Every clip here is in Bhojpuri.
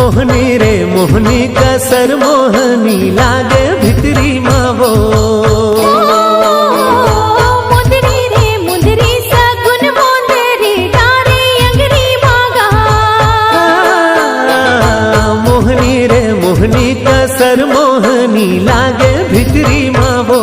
मोहनी रे मोहनी कसर मोहनी लागे भितरी मावो। मुंदरी रे मुंदरी सगुन मोंदरी डारे अंगरी मागा। मोहनी रे मोहनी कसर मोहनी लागे भितरी मावो।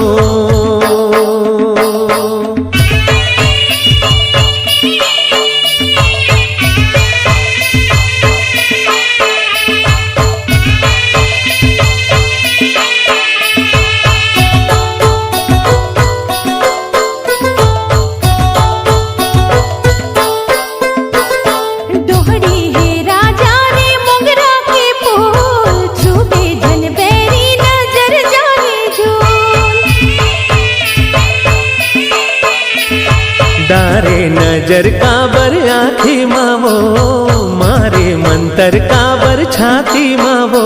डारे नजर काबर आँखी मावो, मारे मंतर काबर छाती मावो।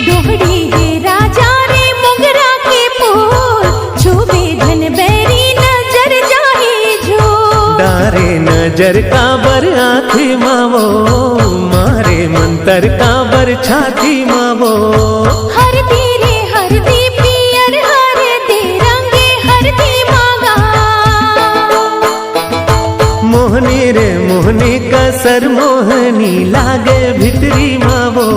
दोहड़ी है राजा रे मोगरा के फूल, छुबे धन बैरी नजर जाए जो। डारे नजर काबर आँखी मावो, मारे मंतर काबर छाती मावो। हरदी रे हरदी पियर हरदी रंगे हरदी मांगा। मोहनी रे मोहनी कसर मोहनी लागे भितरी मावो।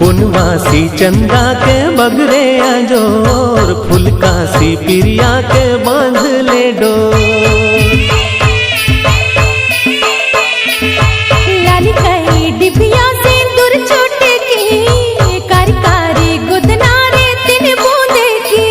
पुनवासी चंदा के बगरे अजोर, फुलकासी पिरिया के बांध ले डोर। लाली कई डिबिया से दूर छोट की, कारी कारी गुदना रे तिन बूंदे की।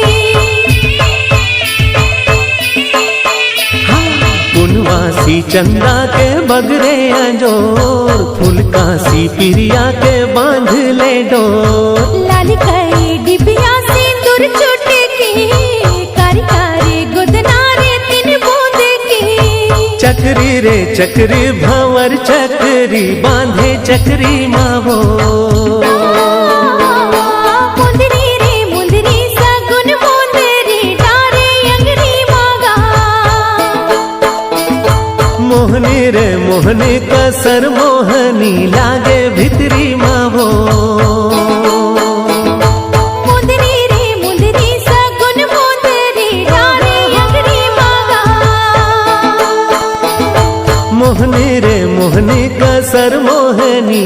पुनवासी चंदा के बगरे अजोर, फुलकासी पिरिया के बांध ले डोर। लाली कई डिबिया से दूर छोट की, कारी कारी गुदना रे तिन बूंदे की। चक्री रे चक्री भंवर चक्री बांधे चक्री मावो। मुंदरी रे मुंदरी सगुन मोंदरी डारे अंगरी मागा। मोहनी रे मोहनी कसर मोहनी लागे भितरी मावो। मुंदरी रे मुंदरी सगुन मोंदरी डारे अंगरी मागा। मोहनी रे मोहनी कसर मोहनी